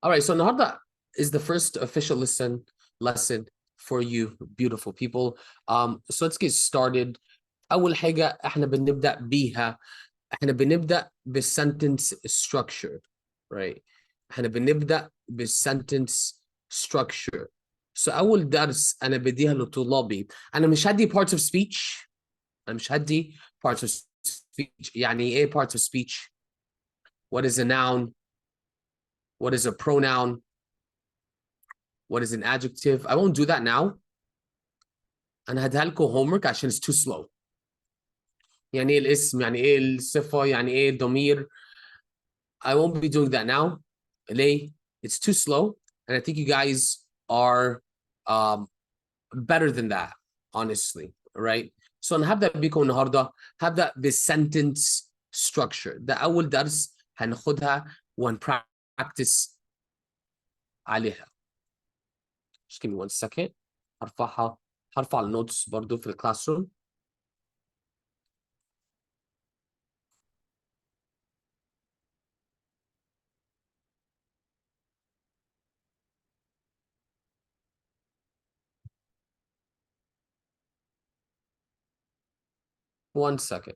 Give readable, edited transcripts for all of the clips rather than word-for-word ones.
All right, so النهارده is the first official lesson for you beautiful people. So let's get started. أول حاجة احنا بنبدأ بيها احنا بنبدأ بالsentence structure, right? احنا بنبدأ بالsentence structure. So أول درس أنا بديها لطلابي. أنا مش هدي parts of speech. أنا مش هدي parts of speech. يعني إيه parts of speech? What is a noun? What is a pronoun? What is an adjective? I won't do that now. أنا هديها لكم homework عشان it's too slow. يعني إيه الاسم؟ يعني إيه الصفة؟ يعني إيه الضمير؟ I won't be doing that now. ليه؟ It's too slow, and I think you guys are better than that, honestly. Right? So أنا هبدأ بيكم النهارده. هبدأ بالsentence structure. ده أول درس هناخدها practice عليها. Just give me 1 second. هرفع النوتس برضو في الكلاسروم. One second.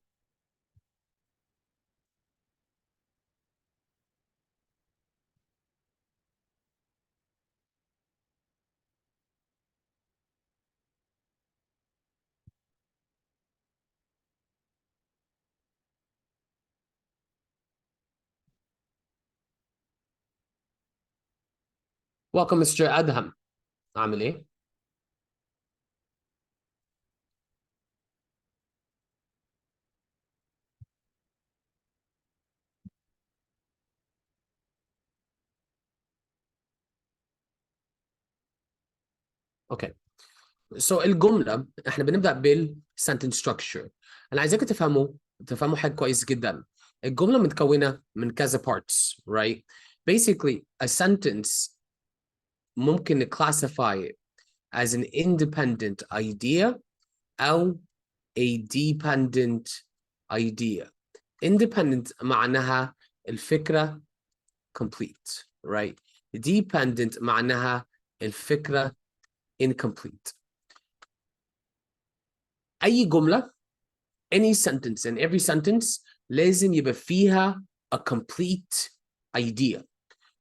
Welcome, Mr. أدهم. عامل إيه؟ Okay. So الجملة احنا بنبدأ بالsentence structure. أنا عايزاكم تفهموا حاجة كويس جدا. الجملة متكونة من كذا parts, right? Basically, a sentence ممكن classify it as an independent idea أو a dependent idea. Independent معناها الفكرة complete, right? Dependent معناها الفكرة incomplete. أي جملة, any sentence, and every sentence لازم يبقى فيها a complete idea.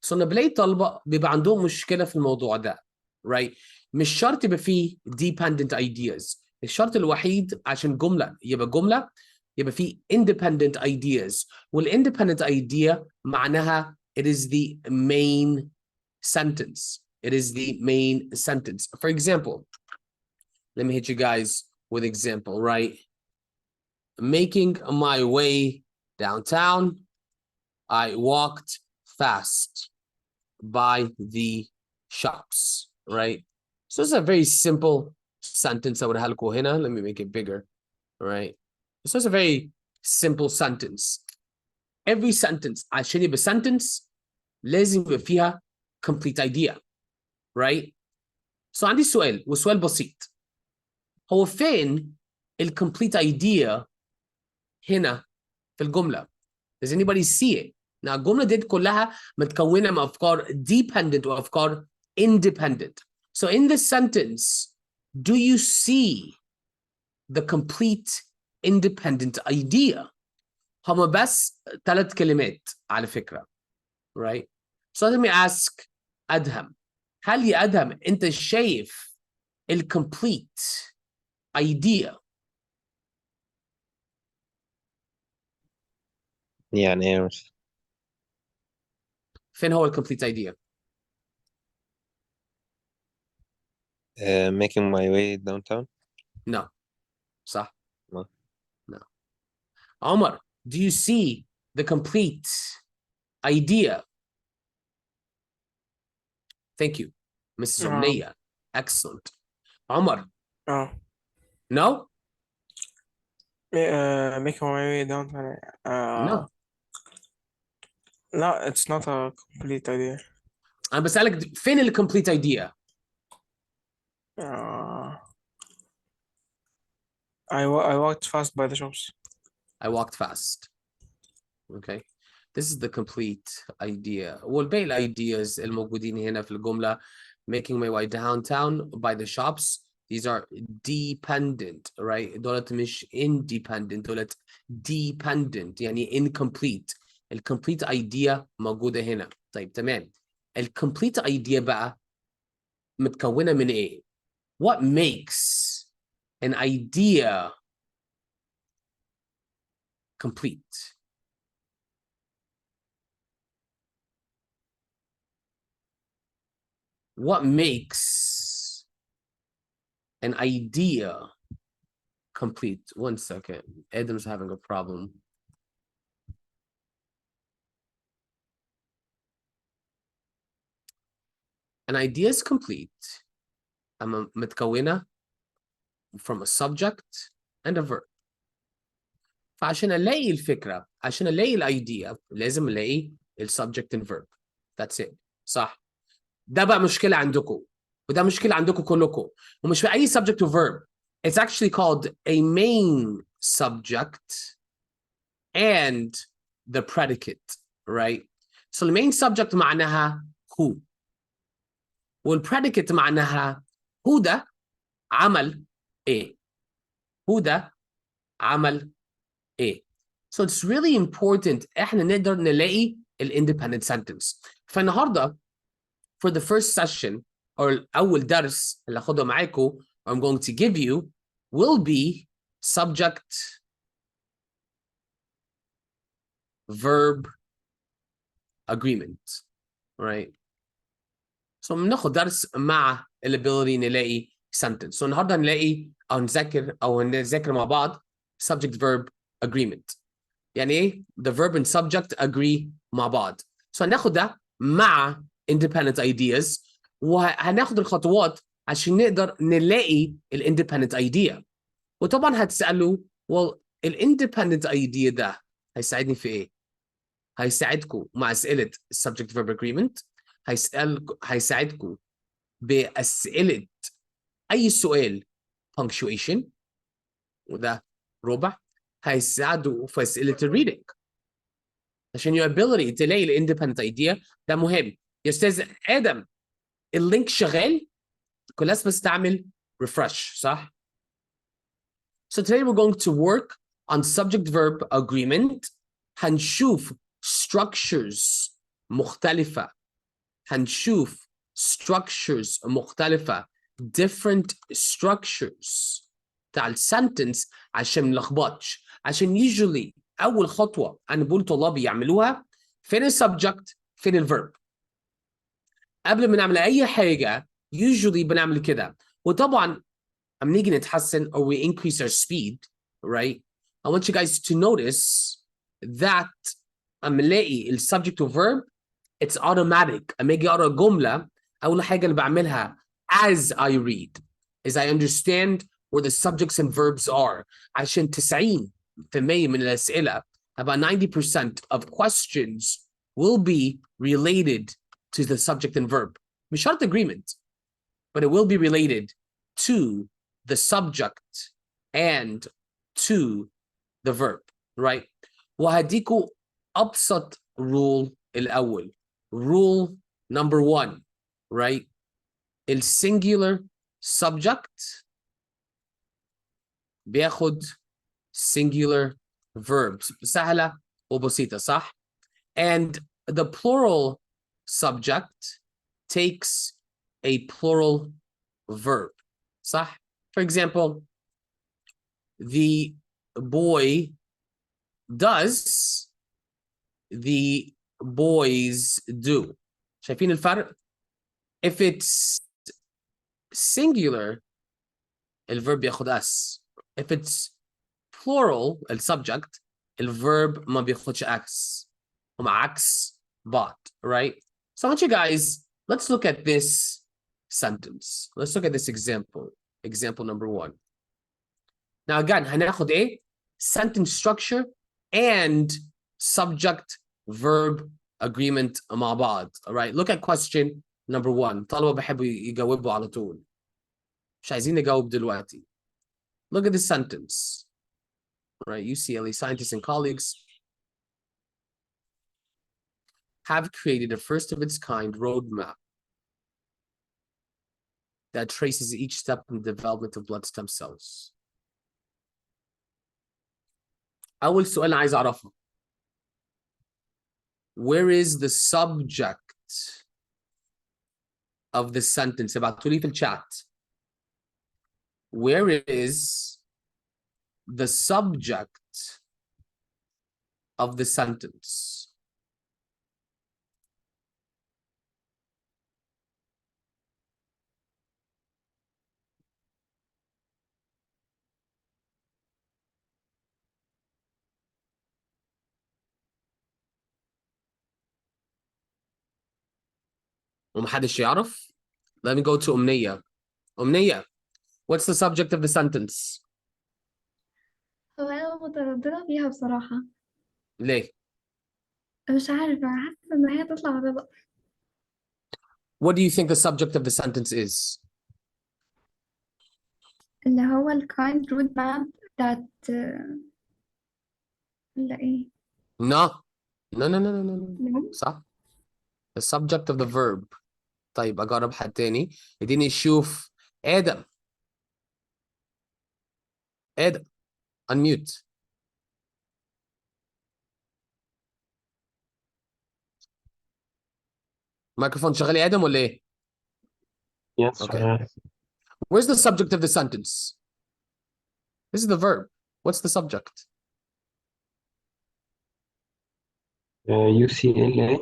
So أنا بلاقي طلبة بيبقى عندهم مشكلة في الموضوع ده, right? مش شرط يبقى فيه dependent ideas. الشرط الوحيد عشان جملة يبقى فيه independent ideas. والindependent idea معناها it is the main sentence. It is the main sentence. For example, let me hit you guys with example, right? Making my way downtown, I walked fast by the shops, right? So it's a very simple sentence. Let me make it bigger, right? So it's a very simple sentence. Every sentence, عشان يبقى sentence لازم يبقى فيها complete idea, right? So عندي سؤال وسؤال بسيط. هو فين complete idea هنا في الجملة؟ Does anybody see it? Now الجملة دي كلها متكونة من أفكار dependent وأفكار independent. So in this sentence, do you see the complete independent idea? هما بس 3 كلمات على فكرة, right? So let me ask أدهم. هل يا أدهم أنت شايف complete idea? يعني ايه مش فين هو complete idea؟ making my way downtown. No. صح؟ No. No. Omar, do you see the complete idea? Thank you, Mrs. Omneya. Excellent. Omar? No? Making my way downtown. No. No, it's not a complete idea. أنا بسألك فين complete idea؟ I walked fast by the shops. I walked fast. Okay. This is the complete idea. والباقي الايديas الموجودين هنا في الجملة making my way downtown by the shops. These are dependent, right? دولت مش independent, دولت dependent يعني incomplete. الcomplete idea موجودة هنا. طيب تمام. الcomplete idea بقى متكونة من ايه؟ What makes an idea complete? What makes an idea complete? One second. Adam's having a problem. An idea is complete. أما متكونة from a subject and a verb. فعشان ألاقي الفكرة، عشان ألاقي الidea لازم ألاقي subject and verb. That's it. صح؟ ده بقى مشكلة عندكم، وده مشكلة عندكم كلكم، ومش في أي subject or verb. It's actually called a main subject and the predicate, right? So the main subject معناها who. والpredicate معناها هو ده عمل ايه. هو ده عمل ايه. So it's really important احنا نقدر نلاقي independent sentence. فالنهارده for the first session or أول درس اللي هاخده معاكم I'm going to give you will be subject verb agreement, right? So بناخد درس مع الability نلاقي sentence. So النهارده هنلاقي أو نذاكر مع بعض subject verb agreement. يعني ايه؟ The verb and subject agree مع بعض. So هناخد ده مع independent ideas وهناخد الخطوات عشان نقدر نلاقي independent idea. وطبعا هتسألوا well independent idea ده هيساعدني في ايه؟ هيساعدكم مع أسئلة subject verb agreement. هيساعدكم بأسئلة أي سؤال punctuation وده ربع. هيساعدوا في أسئلة reading عشان your ability تلاقي independent idea ده مهم. يا أستاذ آدم اللينك شغال؟ كل الناس بس تعمل refresh صح؟ So today we're going to work on subject verb agreement. هنشوف structures مختلفة. هنشوف structures مختلفة. Different structures بتاع السنتنس عشان ما نلخبطش. عشان usually أول خطوة أنا بقول طلابي يعملوها فين السبجكت فين الفيرب. قبل ما نعمل أي حاجة usually بنعمل كده. وطبعا أما نيجي نتحسن or we increase our speed, right? I want you guys to notice that أما نلاقي السبجكت والفيرب it's automatic. أما أجي أقرأ جملة أول حاجة اللي بعملها as I read is I understand where the subjects and verbs are. عشان 90% من الأسئلة about 90% of questions will be related to the subject and verb. مش شرط agreement, but it will be related to the subject and to the verb, right? وهديكوا أبسط rule الأول. Rule number 1, right? El singular subject بياخد singular verbs. سهلة وبسيطة صح؟ And the plural subject takes a plural verb. صح? For example, the boy does, the boys do. شايفين الفرق؟ If it's singular, الverb ياخد us. If it's plural, السبجكت, الverb ما بياخدش us. هم عكس بعض, right? So I want you guys, let's look at this sentence. Let's look at this example. Example number 1. Now again, هناخد ايه؟ Sentence structure and subject verb agreement مع بعض. All right, look at question number 1. طلبة بيحبوا يجاوبوا على طول. مش عايزين نجاوب دلوقتي. Look at this sentence. All right, UCLA scientists and colleagues have created a first of its kind roadmap that traces each step in the development of blood stem cells. أول سؤال عايز أعرفه. Where is the subject of the sentence? ابعتوا لي في الchat. Where is the subject of the sentence? ومحدش يعرف؟ Let me go to أمنية. أمنية, what's the subject of the sentence? هو أنا مترددة فيها بصراحة. ليه؟ مش عارفة، حاسة إن هي تطلع غلط. What do you think the subject of the sentence is? اللي هو ال kind road map بتاعت ولا إيه؟ No. No, no, no, no, no, no. لا. صح؟ The subject of the verb. طيب أجرب حد تاني. اديني شوف. آدم. آدم. Unmute. مايكروفون شغال يا آدم ولا إيه؟ Yes, Okay. Where's the subject of the sentence? This is the verb. What's the subject? UCLA.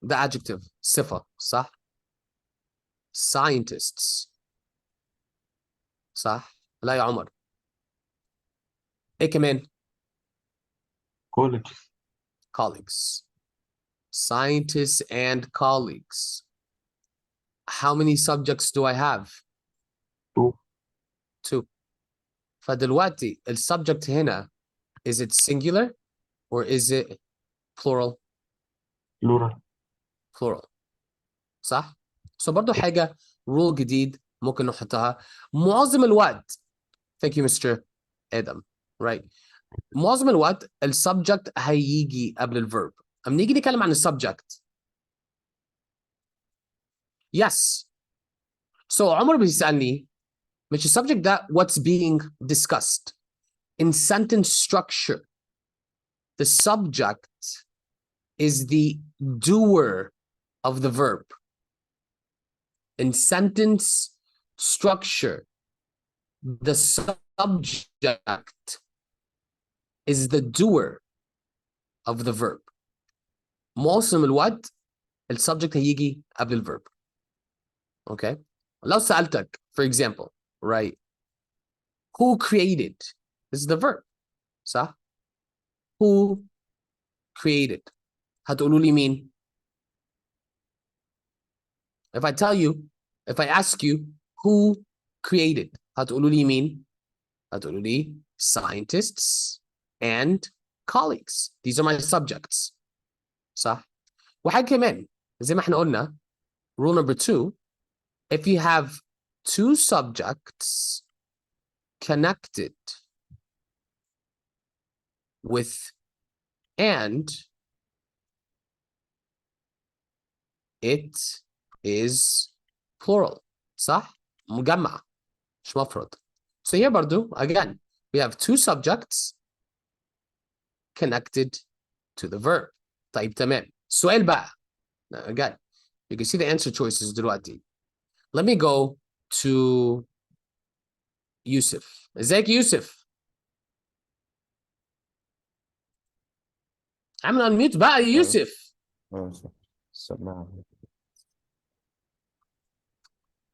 The adjective. صفة. صح؟ Scientists. صح؟ لا يا عمر. إيه كمان؟ College. Colleagues. Scientists and colleagues. How many subjects do I have? Two. Two. فدلوقتي السبجكت هنا is it singular or is it plural? Plural. Plural. صح؟ so برضو حاجة rule جديد ممكن نحطها. معظم الوقت thank you Mr. Adam right معظم الوقت السبجكت هيجي قبل الفيرب. أما نيجي نتكلم عن السبجكت yes so عمر بيسألني مش السبجكت ده what's being discussed in sentence structure. The subject is the doer of the verb. In sentence structure, the subject is the doer of the verb. معظم الوقت السبجكت هيجي قبل الverb. Okay? لو سألتك, for example, right? Who created? This is the verb. صح? Who created? هتقولوا لي مين؟ If I tell you, if I ask you, who created? هتقولوا لي مين؟ هتقولوا لي scientists and colleagues. These are my subjects. صح؟ وحاجة كمان زي ما احنا قلنا rule number 2 if you have two subjects connected with and it is plural. صح؟ مجمع مش مفرد. So here برضو again we have two subjects connected to the verb. طيب تمام. السؤال بقى again you can see the answer choices دلوقتي. Let me go to يوسف. ازيك يوسف؟ عامل unmute بقى يا يوسف. سماعة.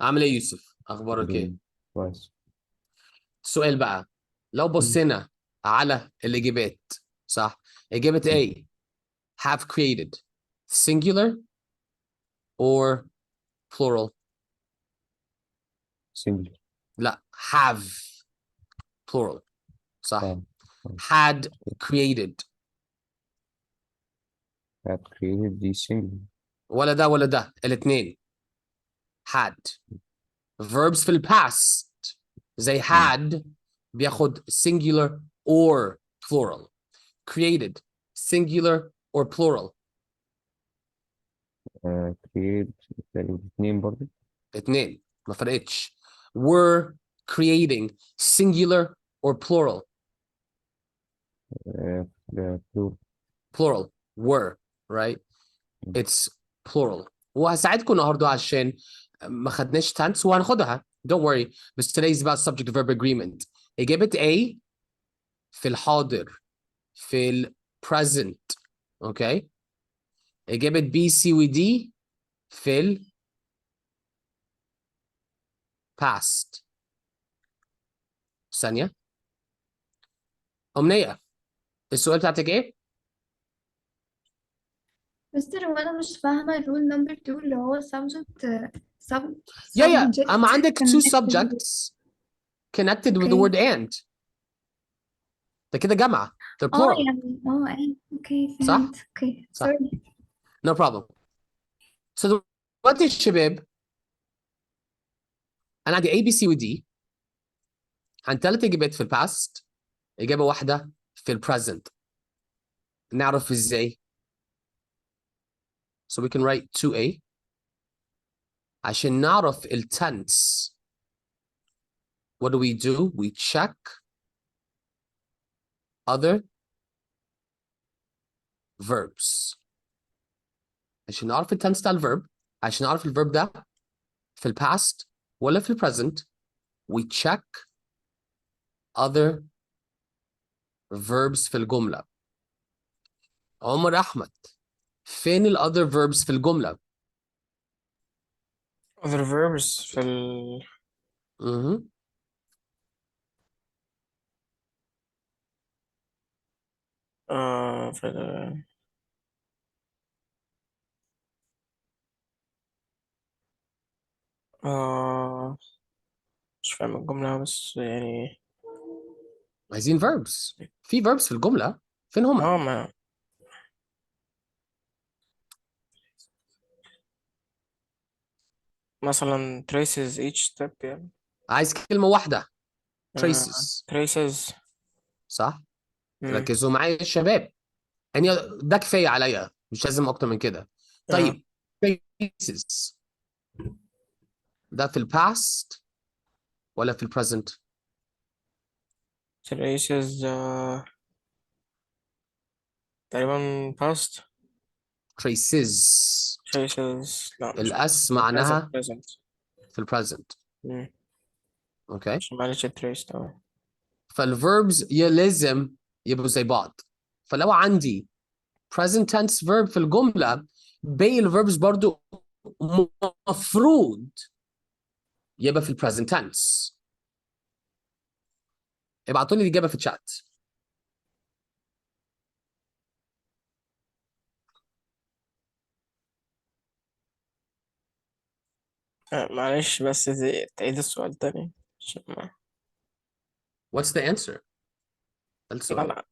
عامل ايه يوسف؟ اخبارك ايه؟ كويس. السؤال بقى لو بصينا على الاجابات صح؟ اجابة A have created singular or plural؟ Singular. لا have plural صح؟ had created Had created the singular. ولا ده ولا ده الاثنين had verbs في الباست زي had بياخد singular or plural created singular or plural create تقريبا 2 برضه. 2 ما فرقتش. were creating singular or plural. plural. plural were, right? It's plural. وهساعدكم النهارده عشان ما خدناش tense وهناخدها. Don't worry. But today is about subject verb agreement. إجابة A في الحاضر في ال present. Okay. إجابة B C و D في ال past. ثانية. أمنية السؤال بتاعتك إيه؟ مستر هو أنا مش فاهمة الرول نمبر 2 اللي هو subject Yeah. أما عندك two connected. subjects connected with the Okay. word and. ده كده جمع. They're plural. يعني اوكي صح؟ فهمت. اوكي صح. سوري. No problem. So دلوقتي الشباب أنا عندي A B C و D. عن 3 إجابات في الباست، إجابة واحدة في البريزنت. نعرف إزاي؟ So we can write 2A عشان نعرف التنس. What do? We check other verbs. عشان نعرف التنس بتاع الverb، عشان نعرف الverb ده في الباست ولا في البريزنت. We check other verbs في الجملة. عمر أحمد فين ال other verbs في الجملة؟ other verbs في ال في ال مش فاهم الجملة بس يعني عايزين verbs. في verbs في الجملة فين هما؟ ما مثلا traces each step يعني عايز كلمة واحدة. traces. traces. صح؟ ركزوا معايا يا شباب. يعني ده كفاية عليا، مش لازم أكتر من كده. طيب traces ده في الباست ولا في البريزنت؟ traces تقريبا past. traces traces لا مش الأس present معناها present. في البريزنت. اوكي. عشان معلش trace طبعا. فالverbs لازم يبقوا زي بعض. فلو عندي present tense verb في الجملة، باقي الverbs برضو مفروض يبقى في present tense. ابعتوا لي الإجابة في الشات. معلش بس تعيد السؤال تاني عشان What's the answer؟ ده لا السؤال. لا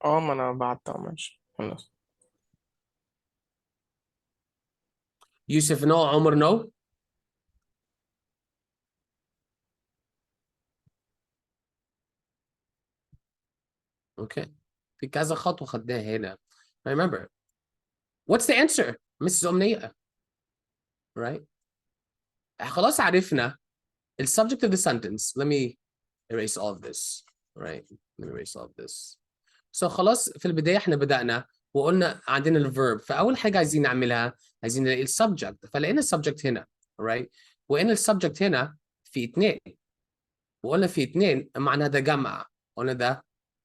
ما انا بعت ماشي خلاص. يوسف نو، عمر نو. اوكي. في كذا خطوة خدناها هنا. Remember. What's the answer؟ Mrs. أمنية. Right؟ خلاص عرفنا ال subject of the sentence. Let me erase all of this. Right? Let me erase all of this. So خلاص في البداية احنا بدأنا وقلنا عندنا الverb. فأول حاجة عايزين نعملها عايزين نلاقي ال subject. فلقينا ال subject هنا. Right؟ وقلنا ال subject هنا في 2. وقلنا في 2 معناها ده جمع. قلنا ده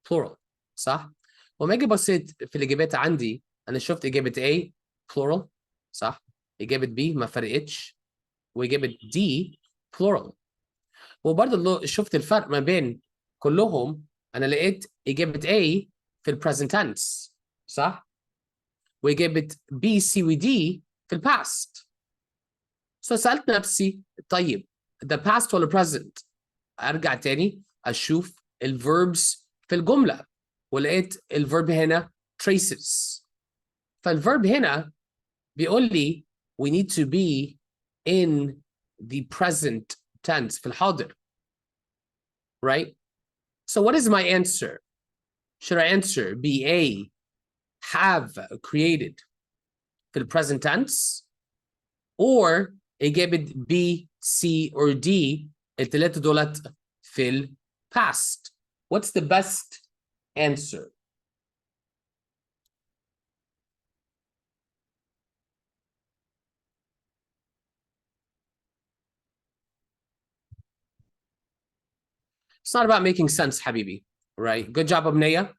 plural. صح؟ وما اجي بصيت في الإجابات عندي أنا شفت إجابة A plural. صح؟ إجابة B ما فرقتش. وإجابة D plural. وبرضه شفت الفرق ما بين كلهم. أنا لقيت إجابة A في البريزنت tense. صح؟ وإجابة B C و D في الباست. سألت نفسي طيب ده past ولا present؟ أرجع تاني أشوف الverbs في الجملة ولقيت الverb هنا traces. فالverb هنا بيقول لي we need to be in the present tense في الحاضر. Right? So what is my answer? Should I answer B A have created في ال present tense or إجابة B, C or D الثلاثة دولت في ال past. What's the best answer? It's not about making sense, حبيبي, right? Good job, أمنية.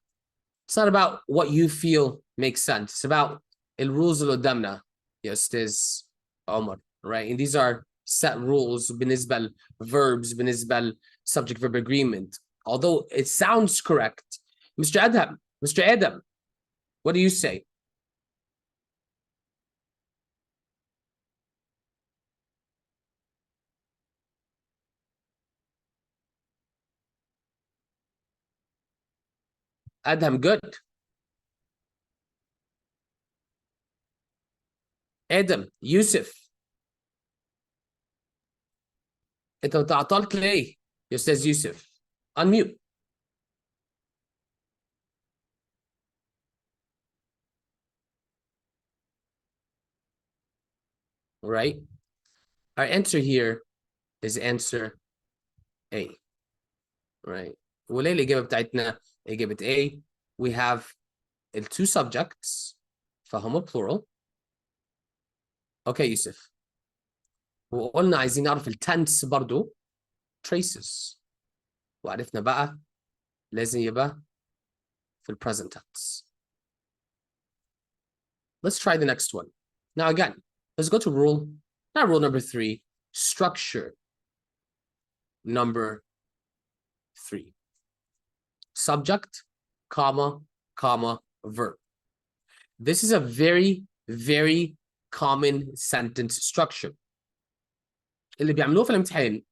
It's not about what you feel makes sense. It's about الrules اللي قدامنا يا أستاذ عمر, right? And these are set rules بالنسبة ل verbs, بالنسبة ل subject verb agreement. Although it sounds correct. Mr. Adam, what do you say? Adam, good. Adam, Yusuf. انت تعطلت ليه يا استاذ يوسف؟ Unmute. Right? Our answer here is answer A. Right? وليه الإجابة بتاعتنا إجابة A? We have the two subjects فهم plural. Okay, يوسف. وقلنا عايزين نعرف التنس برضو traces. وعرفنا بقى لازم يبقى في present tense. Let's try the next one. Now again, let's go to not rule number 3, structure number 3. Subject, comma, verb. This is a very, very common sentence structure. اللي بيعملوه في الامتحان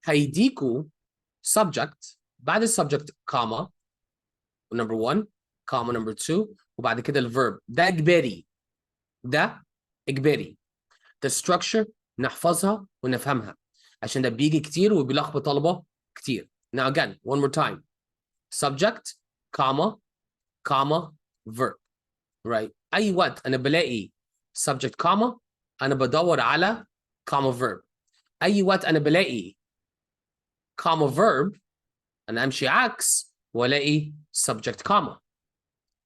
هيديكوا subject بعد subject comma number 1 comma number 2 وبعد كده الverb. ده إجباري. ده إجباري. The structure نحفظها ونفهمها عشان ده بيجي كتير وبيلخبط طلبة كتير. Now again, one more time. Subject, comma, verb. Right? أي وقت أنا بلاقي subject, comma أنا بدور على comma verb. أي وقت أنا بلاقي comma verb أنا أمشي عكس وألاقي subject, comma.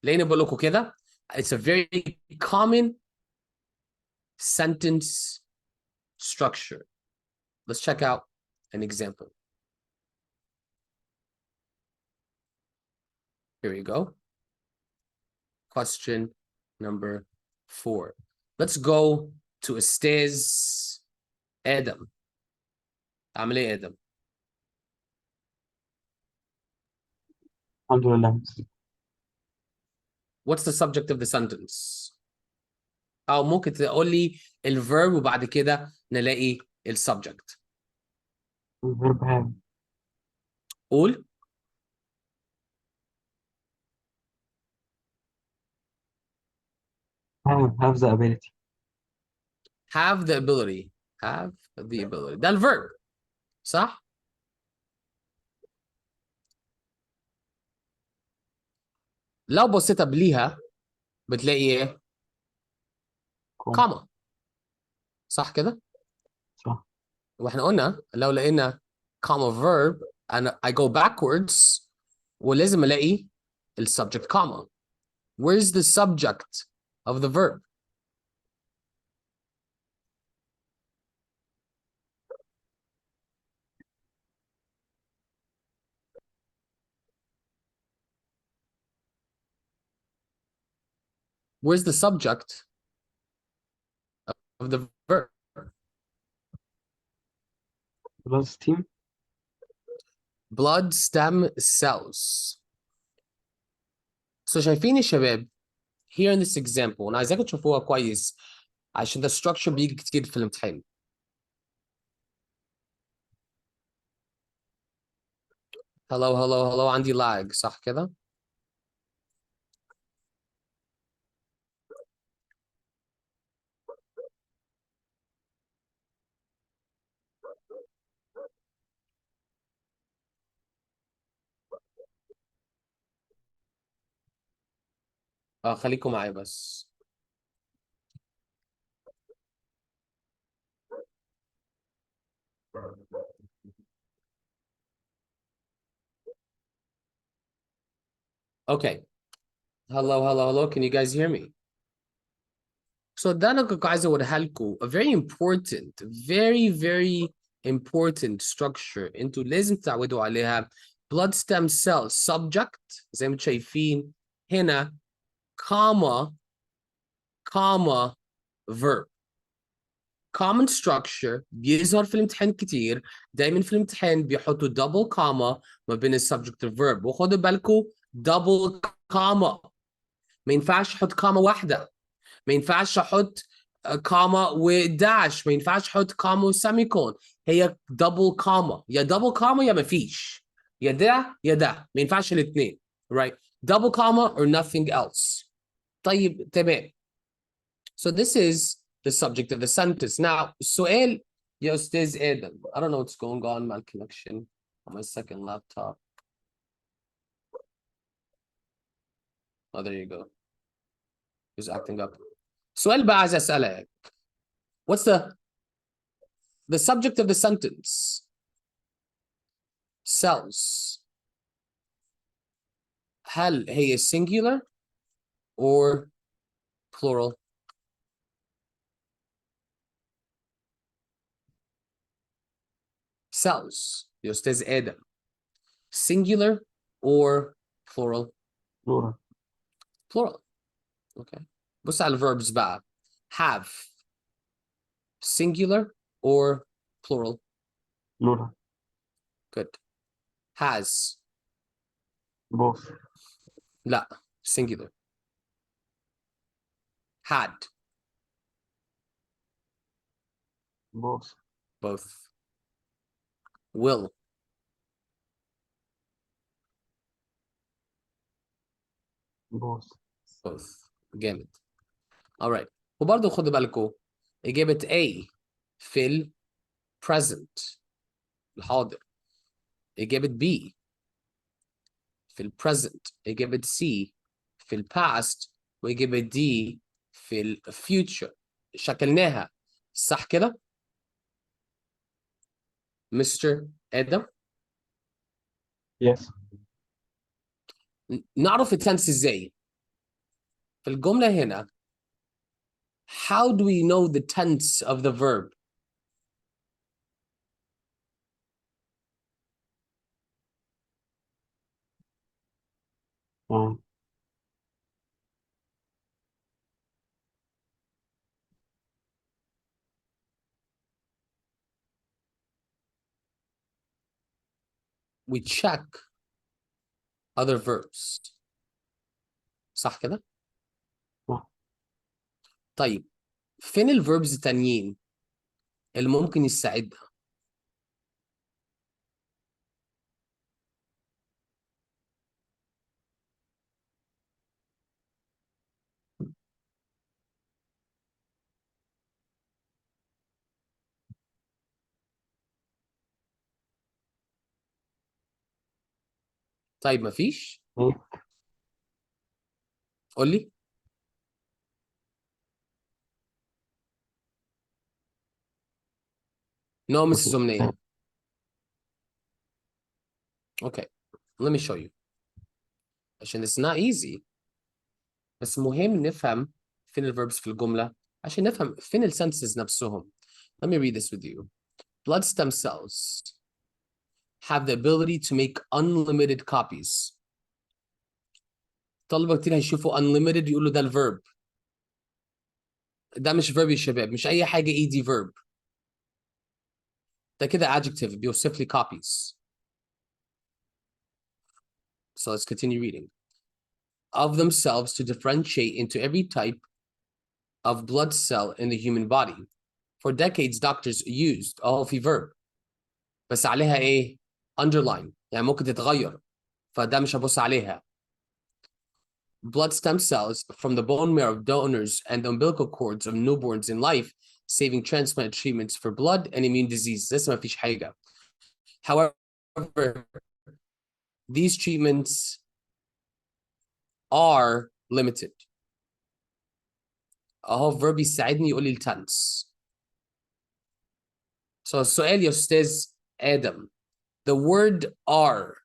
لأن بقول لكم كده it's a very common sentence structure. Let's check out an example. Here you go. Question number 4. Let's go to أستاذ آدم. عامل إيه آدم؟ الحمد لله. What's the subject of the sentence? أو ممكن تقول لي الverb وبعد كده نلاقي السبجكت. الverb have قول. have the ability. Have the ability. Have the ability. ده الverb. صح؟ لو بصيت قبليها بتلاقي إيه؟ comma. صح كده؟ صح. واحنا قلنا لو لقينا comma verb I go backwards ولازم الاقي subject comma. Where's the subject of the verb? Where's the subject of the verb? Blood steam. Blood stem cells. So شايفين يا شباب here in this example وانا عايزاكم تشوفوها كويس عشان ده structure بيجي كتير في الامتحان. hello عندي lag صح كده؟ خليكم معايا بس. Okay. Hello. Can you guys hear me? So ده أنا كنت عايز أوريها لكم a very important structure انتوا لازم تعودوا عليها. blood stem cell subject زي ما انتم شايفين هنا comma verb. common structure بيظهر في الامتحان كتير. دايما في الامتحان بيحطوا double comma ما بين السبجكت والverb. وخدوا بالكم double comma ما ينفعش احط كاما واحده، ما ينفعش احط كاما وداش، ما ينفعش احط كاما وسيميكون. هي دبل كاما، يا دبل كاما يا ما فيش، يا ده يا ده، ما ينفعش الاثنين. right double comma or nothing else. طيب تمام. So this is the subject of the sentence. Now السؤال يا أستاذ آدم. I don't know what's going on my connection on my second laptop. Oh, there you go. He's acting up. سؤال بقى عايز أسألك. What's the subject of the sentence? Cells. هل هي singular or plural? Cells. يا أستاذ آدم. Singular or plural? plural. Plural. Okay. بص على verbs بقى. Have. Singular or plural? plural. Good. Has. both. لا. Singular. Had. both. Both. Will. both. Both. جامد. Alright. وبرضه خدوا بالكم إجابة A في ال present الحاضر. إجابة B في ال present. إجابة C في ال past. وإجابة D في ال future. شكلناها صح كده؟ مستر آدم. yes. نعرف التنس إزاي؟ في الجملة هنا how do we know the tense of the verb? We check other verbs. صح كده؟ صح. طيب فين الverbs التانيين اللي ممكن يساعدها؟ طيب مفيش؟ إيه؟ قول لي. No, Mrs. Omnia. Okay, let me show you. عشان it's not easy. بس مهم نفهم فين الverbs في الجملة عشان نفهم فين الsentences نفسهم. Let me read this with you. Blood stem cells have the ability to make unlimited copies. طلبة كتير هيشوفوا unlimited يقولوا ده الverb. ده مش verb يا شباب، مش أي حاجة ed verb. ده كده adjective بيوصف لي copies. So let's continue reading. Of themselves to differentiate into every type of blood cell in the human body. For decades doctors used في verb بس عليها ايه؟ underline يعني ممكن تتغير فده مش هبص عليها. Blood stem cells from the bone marrow of donors and the umbilical cords of newborns in life, saving transplant treatments for blood and immune disease. لسه ما فيش حاجة. However, these treatments are limited. اهو verb يساعدني يقول لي التنس. So السؤال يا أستاذ آدم. The word are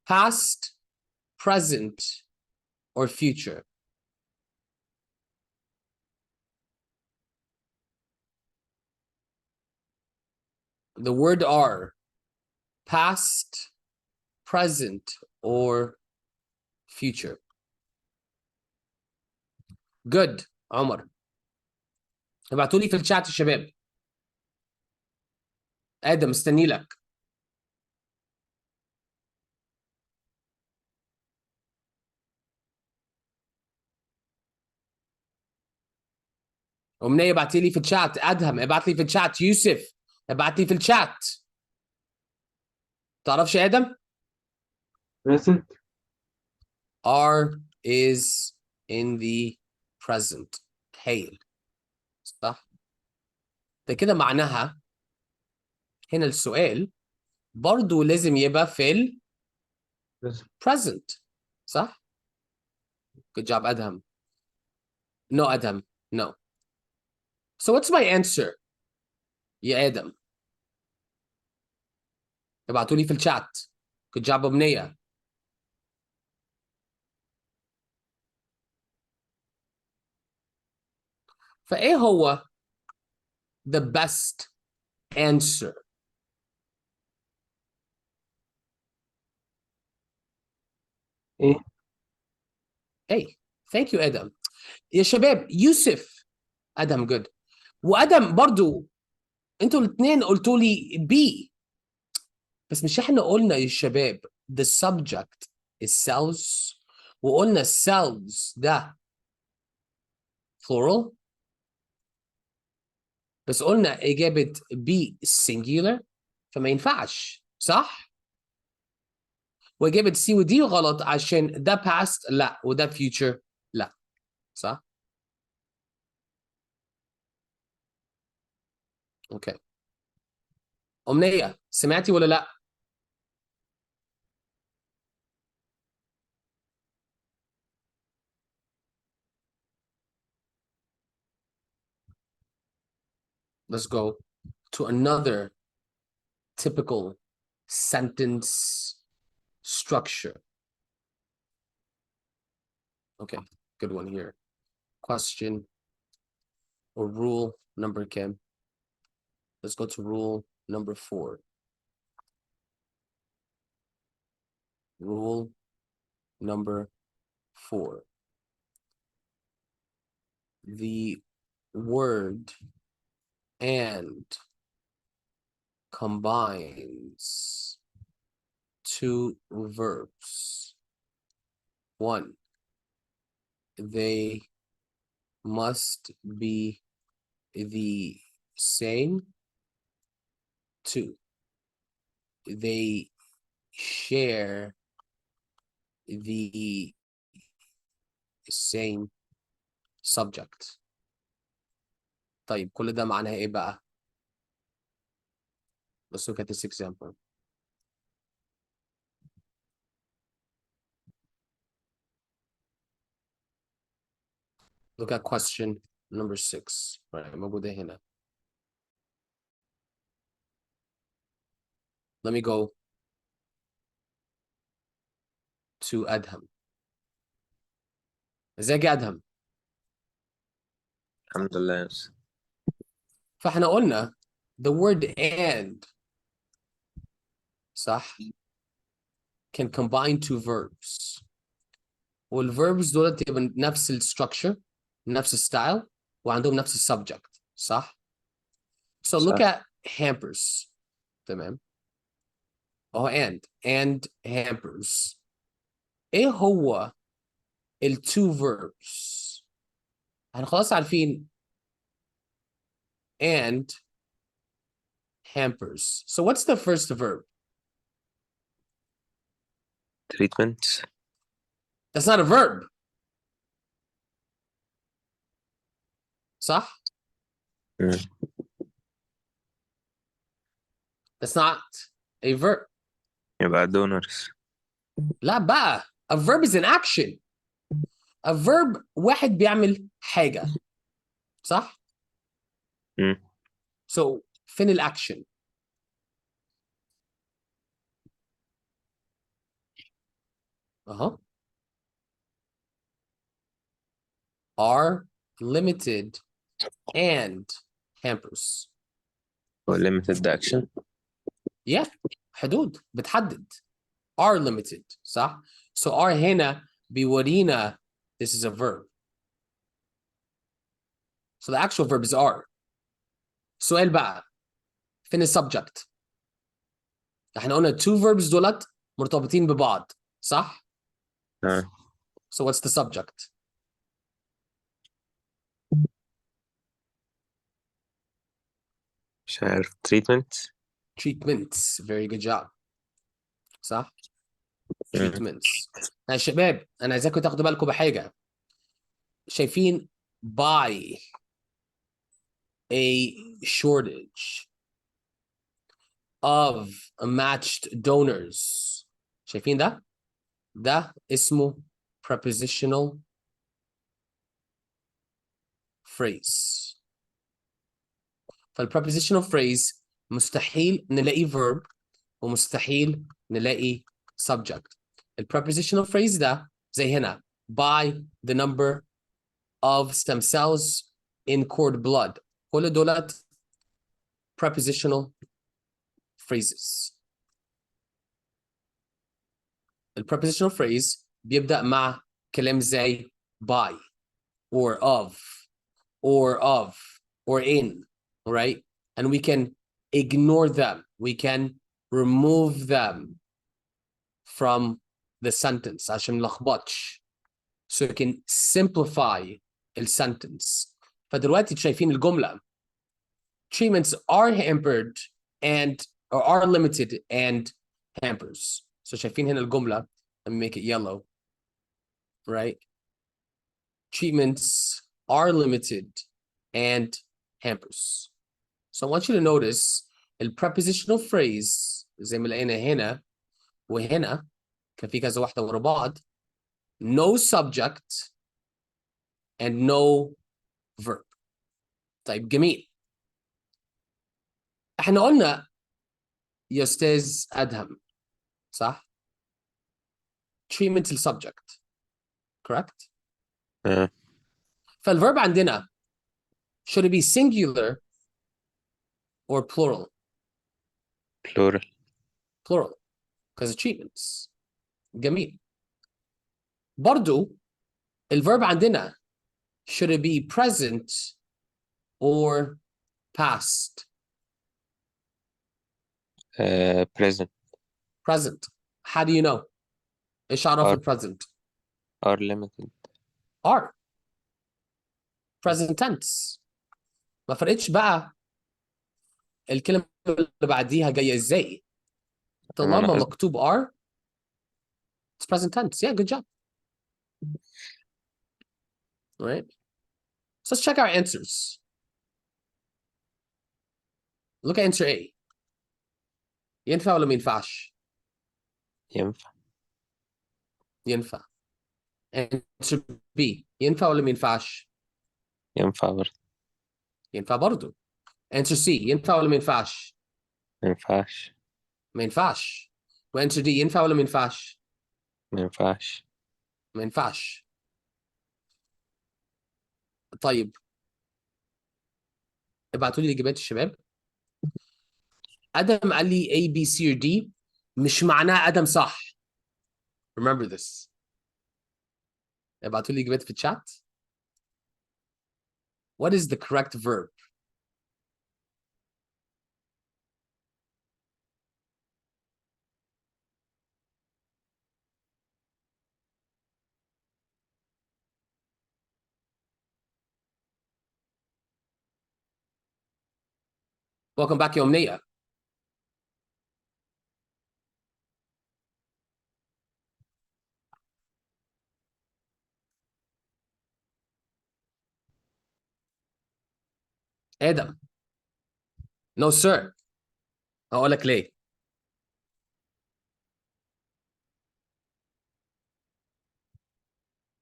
past, present or future? The word are past, present, or future. Good. عمر ابعتوا لي في الشات يا شباب. آدم مستني لك. أمنية ابعتي لي في الشات. أدهم ابعت لي في الشات. يوسف ابعت لي في الشات. تعرفش يا آدم؟ present. are is in the present. هايل. صح؟ ده كده معناها هنا السؤال برضو لازم يبقى في ال present. present. صح؟ Good job أدهم. No أدهم. No. So what's my answer يا آدم؟ ابعتوا لي في الشات. Good job أمنية. فإيه هو the best answer؟ إيه؟ Hey, thank you آدم. يا شباب يوسف. آدم good. وآدم برضو انتوا الاثنين قلتوا لي B. بس مش احنا قلنا يا شباب the subject is cells وقلنا cells ده plural بس قلنا إجابة B singular فما ينفعش صح؟ وإجابة C ودي غلط عشان ده past لا وده future لا صح؟ اوكي. أمنية سمعتي ولا لا؟ Let's go to another typical sentence structure. Okay, good one here. Question or rule number Kim. Let's go to rule number 4. Rule number 4. The word and combines two verbs. 1. They must be the same. 2. They share the same subject. طيب كل ده معناها ايه بقى؟ Let's look at this example. Look at question number 6. Right, موجودة هنا. Let me go to أدهم. ازيك يا أدهم؟ الحمد لله يا أستاذ. فاحنا قلنا the word and صح can combine two verbs والverbs دول تبقى نفس الستراكشر نفس الستايل وعندهم نفس السبجكت صح؟ So look صح. at hampers. تمام. اهو and hampers. ايه هو ال two verbs؟ احنا خلاص عارفين and hampers. So what's the first verb? treatment. That's not a verb. صح؟ That's not a verb. يبقى donors. لا بقى. A verb is an action. A verb واحد بيعمل حاجة. صح؟ So فين الأكشن؟ أهو. are limited and hampers. و limited the action. Yeah, حدود بتحدد. Are limited صح؟ So are هنا بيورينا this is a verb. So the actual verb is are. سؤال بقى فين السبجكت؟ احنا قلنا two verbs دولت مرتبطين ببعض صح؟ So what's the subject? مش عارف. treatment. Treatments. Very good job. صح؟ treatments. يا شباب انا عايزاكم تاخدوا بالكم بحاجه. شايفين by a shortage of matched donors. شايفين ده؟ ده اسمه prepositional phrase. فالprepositional phrase مستحيل نلاقي verb ومستحيل نلاقي subject. الprepositional phrase ده زي هنا by the number of stem cells in cord blood. كل دولت prepositional phrases. الprepositional phrase بيبدأ مع كلام زي by or of or in, right? And we can ignore them. We can remove them from the sentence عشان ملخبطش. So you can simplify the sentence. فدلوقتي شايفين الجملة. Treatments are hampered and or are limited and hampers. So شايفين هنا الجملة. Let me make it yellow. Right? Treatments are limited and hampers. So I want you to notice the prepositional phrase زي ما لقينا هنا وهنا كان في كذا واحدة ورا بعض. No subject and no verb. طيب جميل. احنا قلنا يا استاذ ادهم صح؟ Treatment السبجكت. Correct? فالverb عندنا should it be singular or plural? plural. Plural. Because of treatments. جميل. برضو الverb عندنا should it be present or past? present. Present. How do you know? ايش عرف Are. present? are limited. Are. Present tense. ما فرقتش بقى الكلمة اللي بعديها جاية ازاي. طالما أنا مكتوب are it's present tense. Yeah, good job. All right. So let's check our answers. Look at answer A. ينفع ولا ما ينفعش؟ ينفع. ينفع. Answer B. ينفع ولا ما ينفعش؟ ينفع برضه. ينفع برضه. Answer C. ينفع ولا ما ينفعش؟ ما ينفعش. ما ينفعش. وانسر D. ينفع ولا ما ينفعش؟ ما ينفعش. ما ينفعش. طيب ابعتوا لي اجابات الشباب. ادم قال لي A B C or D مش معناه ادم صح. Remember this. ابعتوا لي اجابات في الشات. What is the correct verb? Welcome back يا أمنية. آدم. No sir. هقول لك ليه.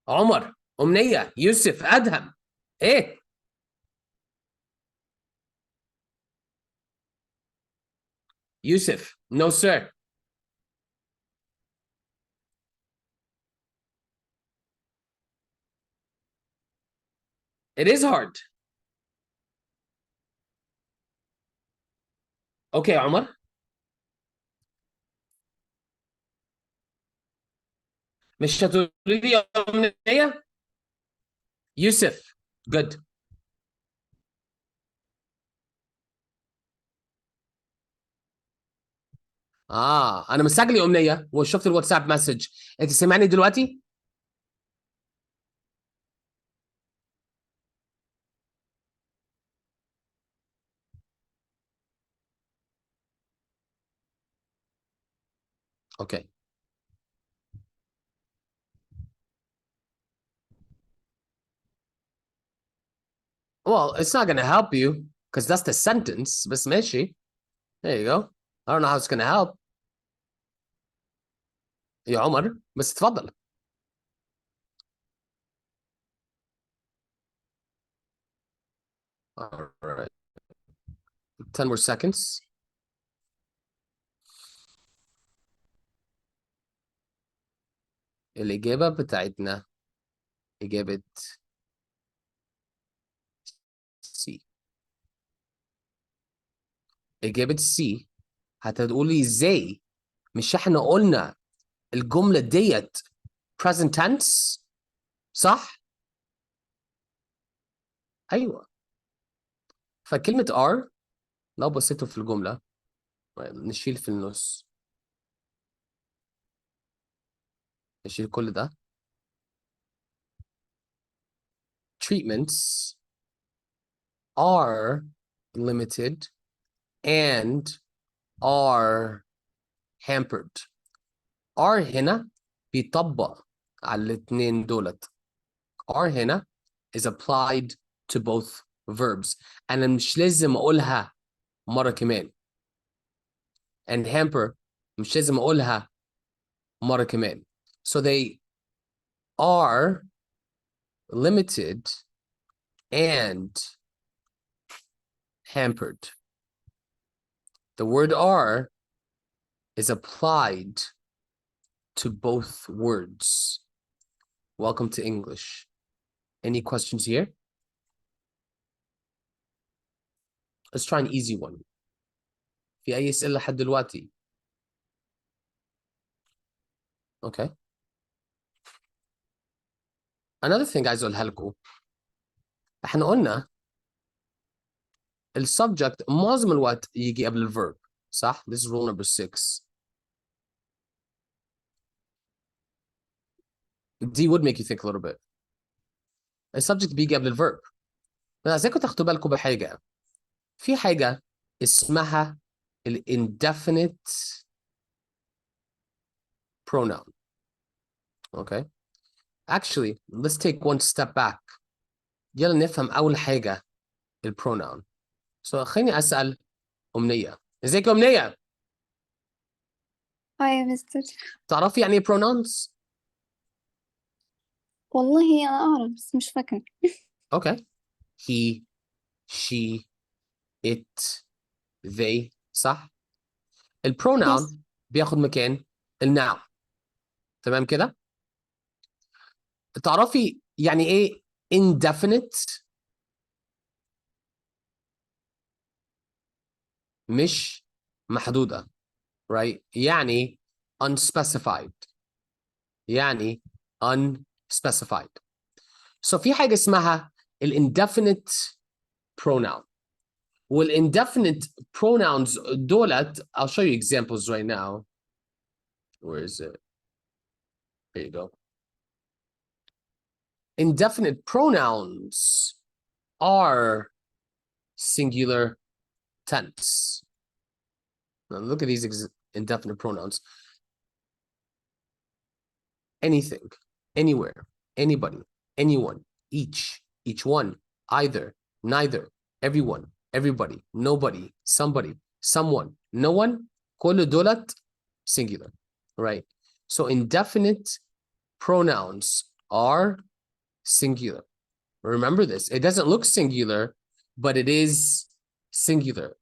عمر، أمنية، يوسف، أدهم. إيه؟ يوسف. No sir. It is hard. Okay, عمر. مش هتقولي لي أمنية؟ يوسف. Good. أنا مسجل لي أمنية وشفت الواتساب مسج. أنت سامعني دلوقتي؟ Okay. Well, it's not gonna help you because that's the sentence. بس ماشي. There you go. I don't know how it's gonna help. يا عمر بس اتفضل. All right. 10 more seconds. الإجابة بتاعتنا إجابة C. إجابة C. هتقولي إزاي؟ مش إحنا قلنا الجملة ديت present tense؟ صح؟ أيوه. فكلمة are لو بصيتوا في الجملة نشيل في النص. نشيل كل ده. Treatments are limited and are hampered. are هنا بيطبق على الاتنين دولت. are هنا is applied to both verbs. أنا مش لازم أقولها مرة كمان. and hamper مش لازم أقولها مرة كمان. So they are limited and hampered. The word are is applied to both words. Welcome to English. Any questions here? Let's try an easy one. في أي أسئلة لحد دلوقتي؟ Okay. Another thing عايز أقولها لكم. احنا قلنا السبجكت معظم الوقت يجي قبل الverb. صح؟ This is rule number 6. D would make you think a little bit. السبجكت بيجي قبل الverb. بس عايزكم تاخدوا بالكم بحاجة. في حاجة اسمها indefinite pronoun. Okay. Actually, let's take one step back. يلا نفهم أول حاجة البروناون. So خليني أسأل أمنية. ازيك يا أمنية؟ هاي يا مستر. تعرفي يعني ايه pronouns؟ والله أنا أعرف بس مش فاكرة. Okay. He, she, it, they. صح؟ البروناون Yes. بياخد مكان النوun. تمام كده؟ تعرفي يعني ايه indefinite؟ مش محدودة. Right? يعني unspecified. يعني unspecified. So في حاجة اسمها indefinite pronoun. والindefinite pronouns دولت, I'll show you examples right now. Where is it? There you go. Indefinite pronouns are singular tense. Now look at these indefinite pronouns. Anything, anywhere, anybody, anyone, each one, either, neither, everyone, everybody, nobody, somebody, someone, no one, كل دولت singular, right? So indefinite pronouns are singular. Remember this. It doesn't look singular, but it is singular.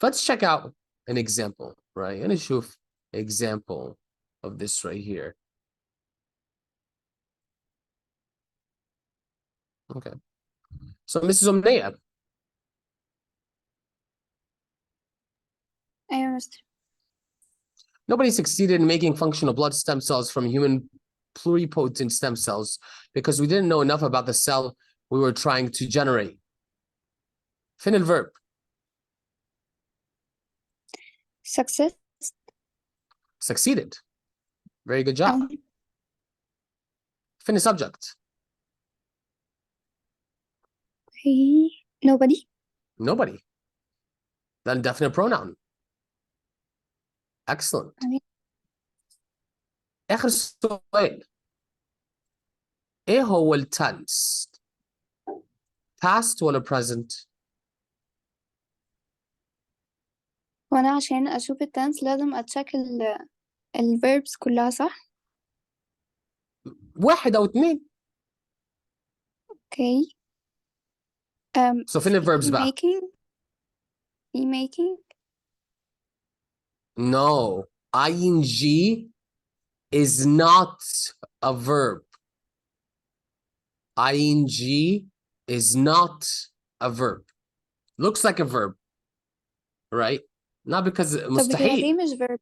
Let's check out an example, right? أنا أشوف example of this right here. Okay. So Mrs. أمنية. أيوة يا مستر. Nobody succeeded in making functional blood stem cells from human pluripotent stem cells because we didn't know enough about the cell we were trying to generate. فين الverb? success. Succeeded. Very good job. فين الsubject? Okay. Nobody. Nobody. The indefinite pronoun. Excellent. Okay. آخر سؤال. إيه هو التنس؟ Past ولا present؟ وأنا عشان أشوف التنس لازم أتشيك الverbs كلها صح؟ واحد أو اتنين. Okay. So فين الverbs بقى؟ making. No. ing is not a verb. ing is not a verb. Looks like a verb, right? Not because طب هي مستحيل. ليه مش verb؟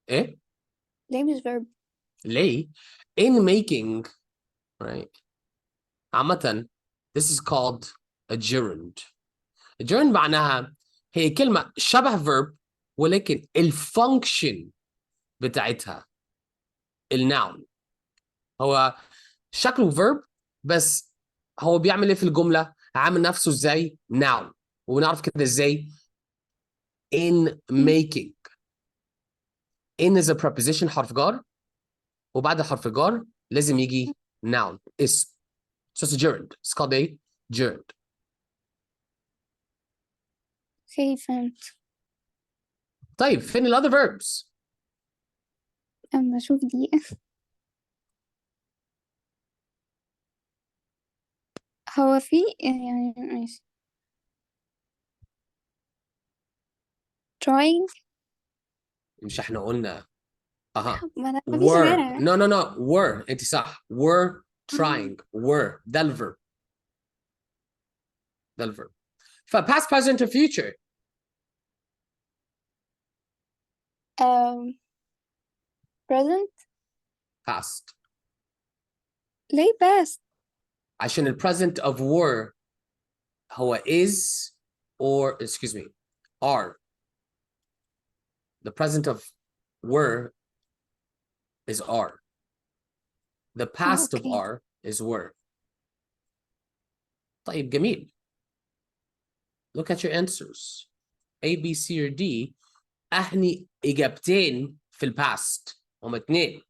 إيه؟ ليه مش verb؟ ليه؟ In making, right? عامة, this is called a gerund. A gerund معناها هي كلمة شبه verb ولكن الفانكشن بتاعتها الناون هو شكله verb بس هو بيعمل ايه في الجملة؟ عامل نفسه ازاي؟ noun. ونعرف كده ازاي؟ in making. in is a preposition حرف جار وبعد حرف جار لازم يجي noun اسم. So it's a gerund. It's called a gerund. Okay, فهمت. طيب فين ال other verbs؟ أما أشوف دي. هو في يعني ماشي. trying. مش احنا قلنا اها ما أنا مفيش were غيرها. no were انت صح were trying were ده الverb ده الverb ف past present or future present. past ليه past؟ عشان ال present of were هو is or excuse me are. The present of were is are. The past of okay. are is were. طيب جميل. Look at your answers. A, B, C, or D. أهني إجابتين في ال past. هما اتنين.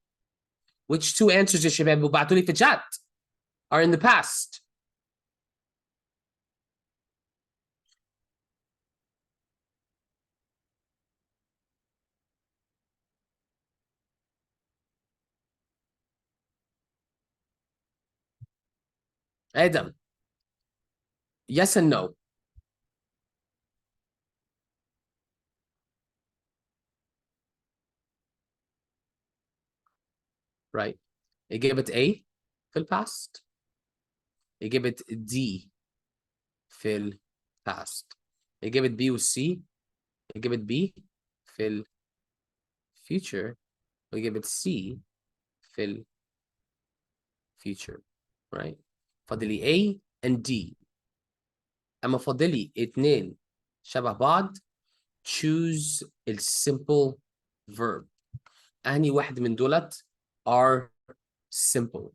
Which two answers يا شباب وبعتوا لي في chat are in the past? Adam. Yes and no. Right. إجابة A في ال past. إجابة D في ال past. إجابة B و C. إجابة B في ال future. وإجابة C في ال future. Right. فاضلي A and D. أما فاضلي اتنين شبه بعض. Choose ال simple verb. أنهي واحد من دولت are simple.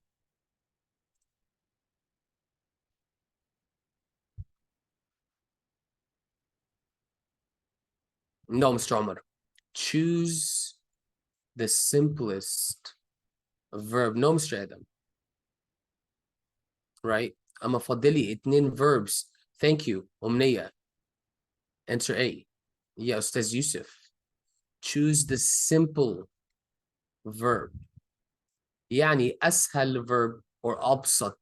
No, Mr. Omar. Choose the simplest verb. No, Mr. Adam. Right? أما فاضلي اتنين verbs. Thank you. أمنية. Answer A. Yeah, أستاذ يوسف. Choose the simple verb. يعني أسهل verb or أبسط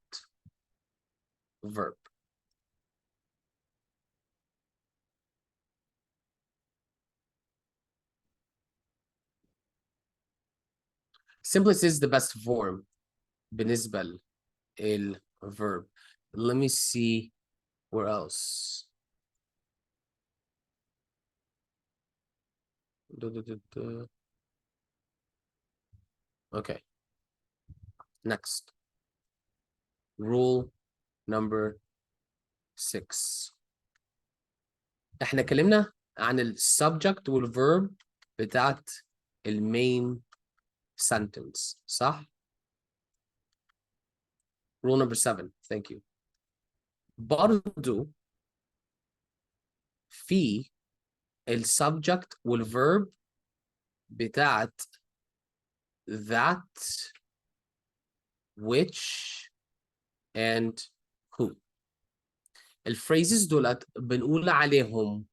verb. Simplest is the best form بالنسبة للverb. Let me see Where else? Okay. Next. Rule number 6. احنا اتكلمنا عن ال subject وال verb بتاعت ال main sentence صح؟ Rule number 7. Thank you. برضو في ال subject وال verb بتاعت that, which, and who. الفريزز دولت بنقول عليهم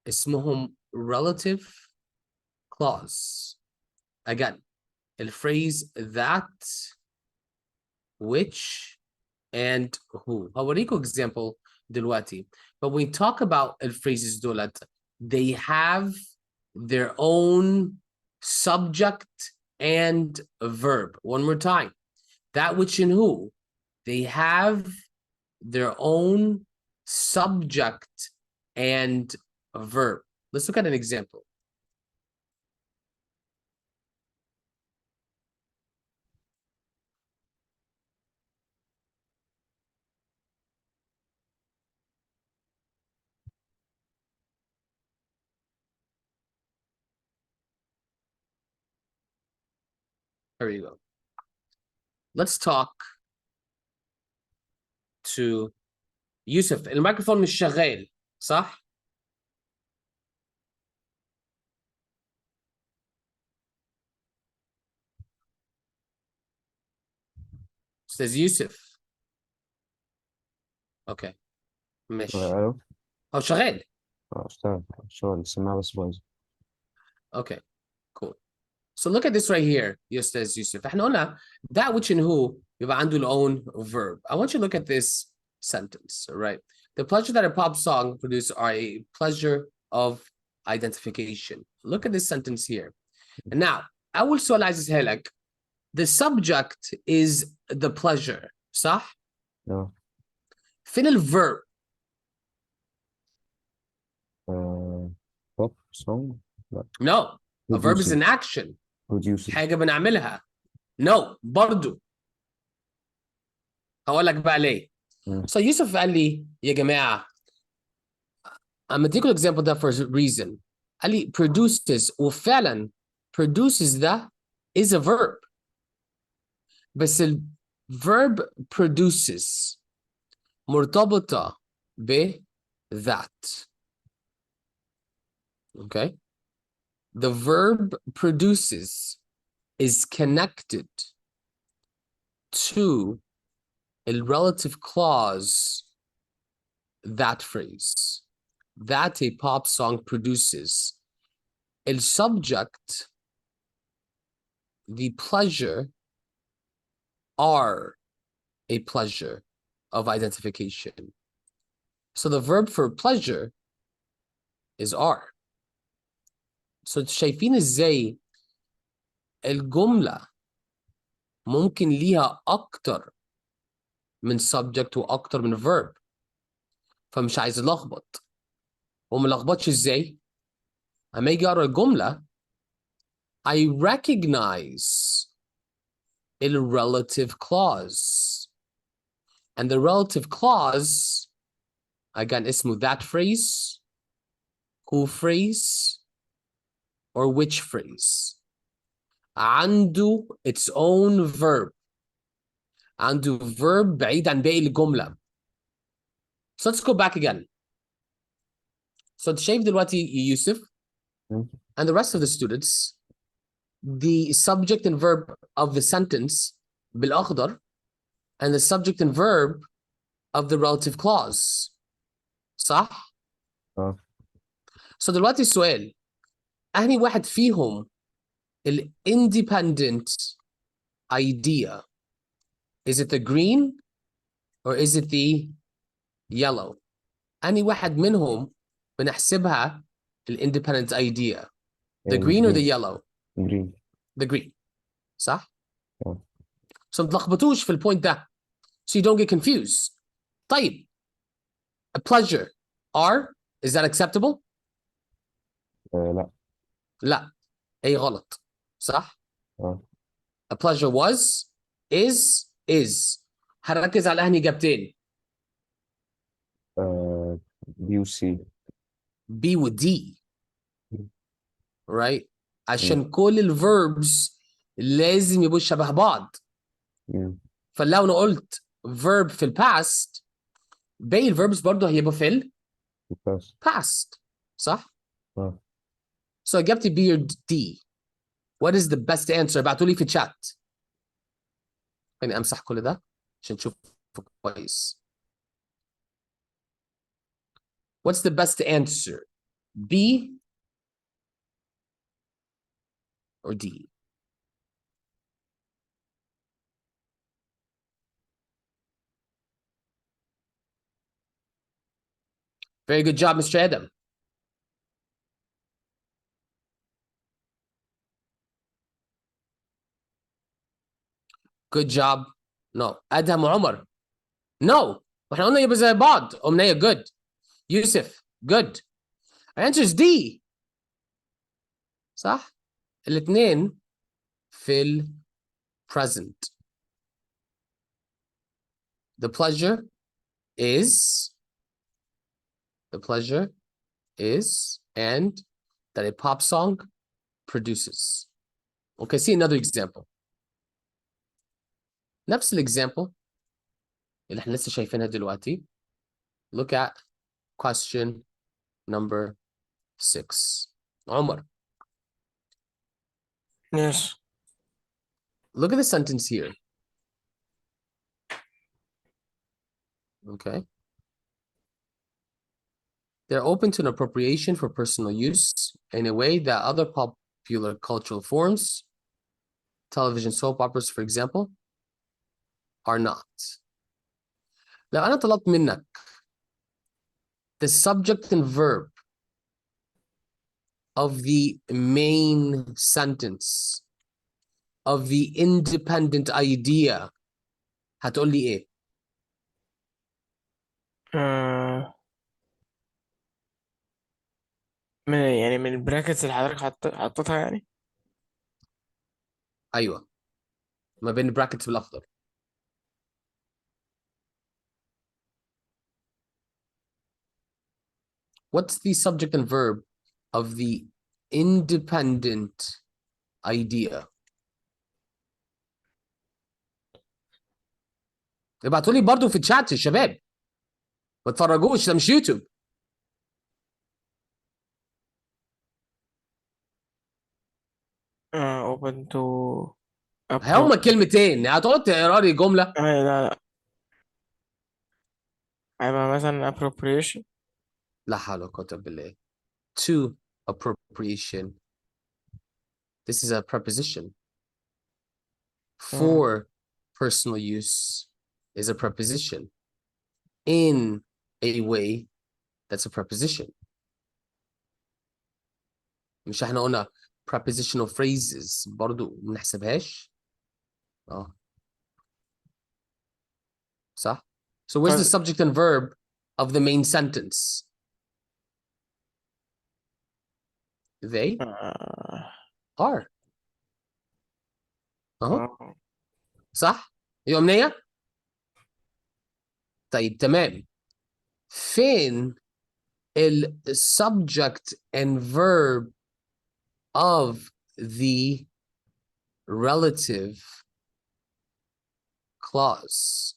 اسمهم relative clause. Again, الفريز that, which, and who. هوريكم example دلوقتي. But when we talk about الفريزز دولت, they have their own subject and verb. One more time. That, which, and who. They have their own subject and verb. Let's look at an example. Here you go. Let's talk to Yusuf. الميكروفون مش شغال صح؟ أستاذ يوسف. اوكي ماشي. الو. هو شغال. اشتغل شغل السماعة بس بايظة. Okay, cool. So look at this right here, Ustaz Yusuf. احنا قلنا that, which, and who يبقى عنده its own verb. I want you to look at this sentence, all right? The pleasure that a pop song produces are a pleasure of identification. Look at this sentence here. And now, أول سؤال عايز أسأله لك. The subject is the pleasure, صح؟ اه. فين الverb؟ pop song. لا. No, a verb is Produces. an action. Produces. حاجة بنعملها. No, برضو. هقول لك بقى ليه. So يوسف قال لي يا جماعة I'm gonna take an example that for a reason. قال لي produces وفعلا produces ده is a verb. بس ال verb produces مرتبطة ب that. Okay? The verb produces is connected to a relative clause, that phrase. That a pop song produces. El subject, the pleasure, are a pleasure of identification. So the verb for pleasure is are. So شايفين ازاي الجملة ممكن ليها أكتر من subject وأكتر من verb. فمش عايز ألخبط. وملخبطش ازاي؟ أما يجي أقرأ الجملة I recognize a relative clause. And the relative clause, again, اسمه that phrase, who phrase, or which phrase. عنده its own verb. عنده verb بعيد عن باقي الجملة. So let's go back again. So شايف دلوقتي يوسف and the rest of the students, the subject and verb of the sentence بالأخضر and the subject and verb of the relative clause. صح؟ So دلوقتي السؤال أنهي واحد فيهم ال independent idea? Is it the green or is it the yellow? أنهي واحد منهم بنحسبها ال independent idea? The green or the yellow? Green. The green. صح؟ اه. So ما تلخبطوش في البوينت ده. So you don't get confused. طيب A pleasure. Are. Is that acceptable? لا. لا. أي غلط. صح؟ اه. A pleasure was, is. هنركز على أنهي إجابتين. بي وسي. B و D. Right? عشان كل الverbs لازم يبقوا شبه بعض. فلو أنا قلت verb في الباست باقي الverbs برضه هيبقوا في الباست. صح؟ So إجابتي B or D. What is the best answer? ابعتوا لي في الشات. خليني أمسح كل ده عشان تشوف كويس. What's the best answer? B or D? Very good job, Mr. Adam. Good job. No. أدهم وعمر. No. واحنا قلنا يبقى زي بعض. أمنية good. يوسف good. Our answer is D. صح؟ الاثنين في ال present. The pleasure is and that a pop song produces. Okay, see another example. نفس الexample اللي احنا لسه شايفينها دلوقتي. Look at question number 6. عمر. Yes. Look at the sentence here. Okay. They're open to an appropriation for personal use in a way that other popular cultural forms, television soap operas, for example, are not. لو أنا طلبت منك the subject and verb of the main sentence of the independent idea هتقول لي إيه؟ من البراكتس اللي حضرتك حطيتها يعني. أيوه. ما بين brackets بالأخضر. What's the subject and verb of the independent idea? ابعتوا لي برضه في الشات يا شباب. ما تفرجوش، ده مش يوتيوب. open to هما كلمتين، هتقعد تقرا لي جملة؟ لا هيبقى مثلا appropriation. لا حول ولا قوة إلا بالله. To appropriation. This is a preposition. For personal use is a preposition. In a way, that's a preposition. مش احنا قلنا prepositional phrases برضو ما نحسبهاش؟ صح؟ So where's the subject and verb of the main sentence? They are. صح؟ يا أمنية؟ طيب تمام. فين ال subject and verb of the relative clause?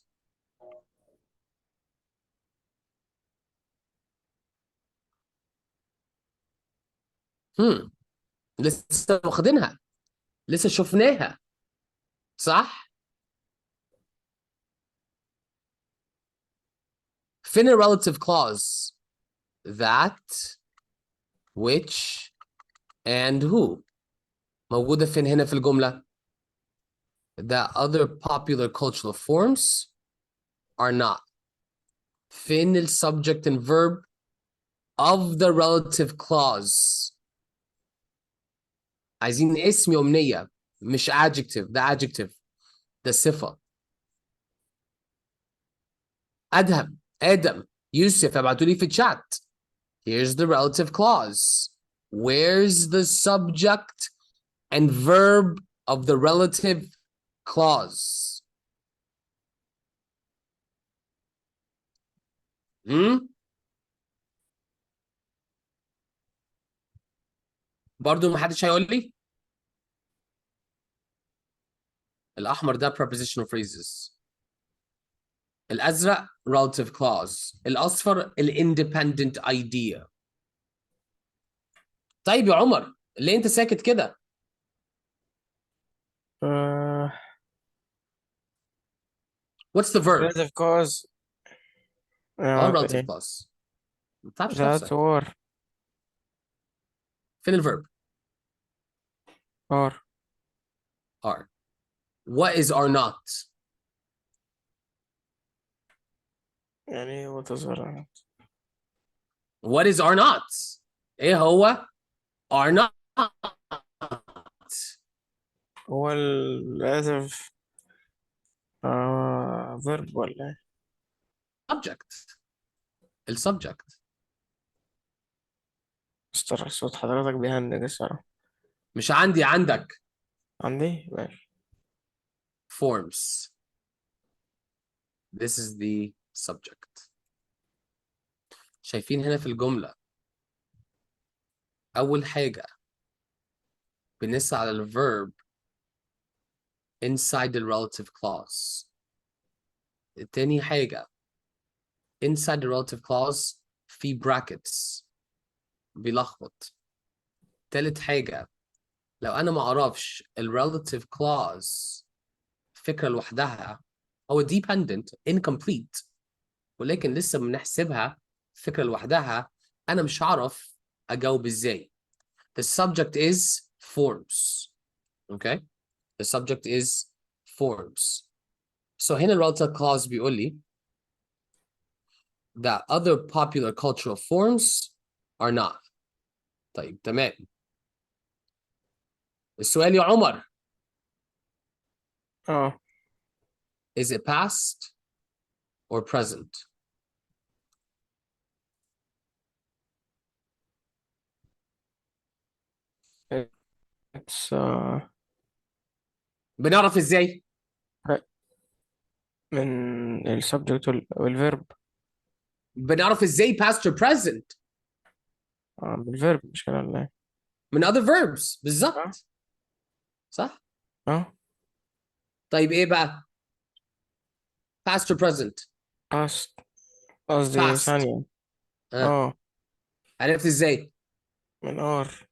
لسه واخدينها، لسه شفناها، صح؟ فين ال relative clause? That, which, and who. موجودة فين هنا في الجملة؟ That other popular cultural forms are not. فين ال subject and verb of the relative clause؟ عايزين اسم يا أمنية، مش adjective، ده adjective، ده صفة. أدهم، آدم، يوسف ابعتولي في الشات. Here's the relative clause. Where's the subject and verb of the relative clause? برضو محدش هيقول لي؟ الأحمر ده prepositional phrases. الأزرق relative clause. الأصفر independent idea. طيب يا عمر ليه أنت ساكت كده؟ What's the verb؟ relative cause relative إيه؟ clause. ما تعرفش that نفسك. or فين الverb؟ or are. What is are not؟ يعني what is or What is are not؟ إيه هو are not؟ هو relative verb ولا إيه؟ subject. السبجكت. مستر صوت حضرتك بيهنج الصراحة. مش عندي عندك. عندي ماشي. Forms. This is the subject. شايفين هنا في الجملة أول حاجة بنسعى على الverb inside the relative clause. تاني حاجة inside the relative clause في brackets بيلخبط. تالت حاجة لو أنا ما أعرفش relative clause فكرة لوحدها هو dependent incomplete ولكن لسه بنحسبها فكرة لوحدها أنا مش هعرف أجاوب إزاي. The subject is forms. Okay? The subject is forms. So هنا relative clause بيقول لي that other popular cultural forms are not. طيب تمام. السؤال يا عمر is it past or present؟ it's بنعرف ازاي؟ من السبجكت والفيرب. بنعرف ازاي past or present؟ بالفيرب مش كده ولا ايه؟ من other verbs بالظبط. صح؟ طيب ايه بقى؟ past or present؟ past قصدي past. ثانية. عرفت ازاي؟ من ار.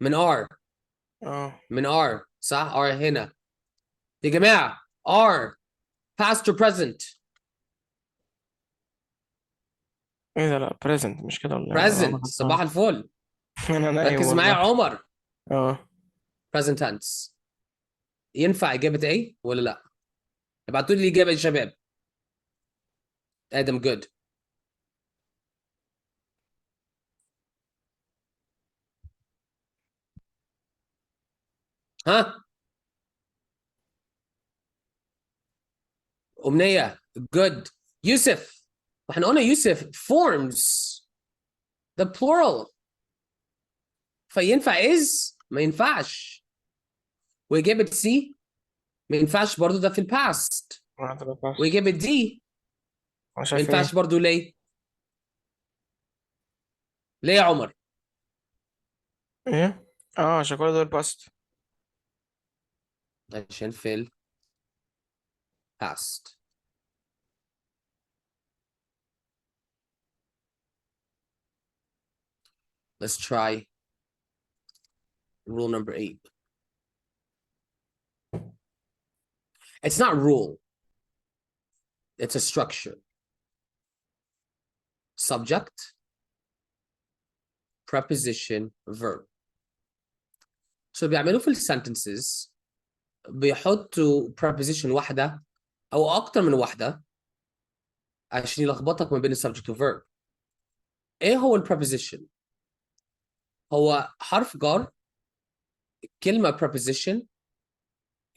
من are. من are صح؟ are هنا. يا جماعة are past or present؟ ايه ده؟ لا present مش كده ولا ايه؟ present. صباح الفل. انا نايم ركز معايا يا والله. عمر. present tense. ينفع إجابة ايه ولا لا؟ ابعتوا لي الإجابة يا شباب. آدم good. ها؟ أمنية good. يوسف احنا قلنا يوسف forms the plural فينفع is ما ينفعش وإجابة C ما ينفعش برضو ده في الباست وإجابة D انا ما شايف ينفعش ايه؟ برضو ليه؟ ليه يا عمر؟ ايه؟ عشان كل دول باست. عشان في ال past. Let's try rule number 8. It's not rule. It's a structure. Subject, preposition, verb. So بيعملوا في sentences بيحطوا preposition واحدة أو أكتر من واحدة عشان يلخبطك ما بين subject و verb. إيه هو preposition؟ هو حرف جر كلمة preposition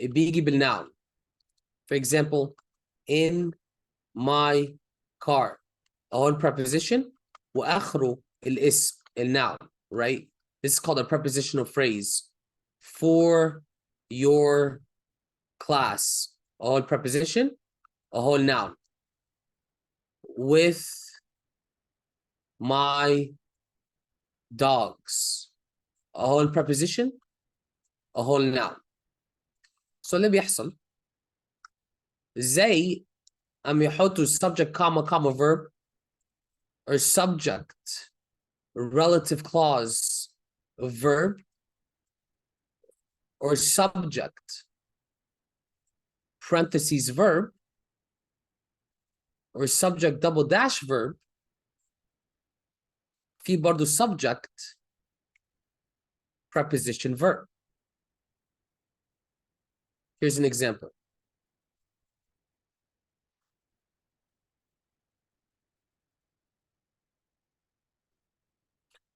بيجي بالnoun. For example, in my car. اهو ال preposition واخره الاسم الnoun, right? This is called a prepositional phrase. For your class. اهو ال preposition اهو الnoun. With my dogs. اهو ال preposition اهو الnoun. So اللي بيحصل زي أم يحطوا subject comma comma verb or subject relative clause verb or subject parentheses verb or subject double dash verb في برضو subject preposition verb. Here's an example.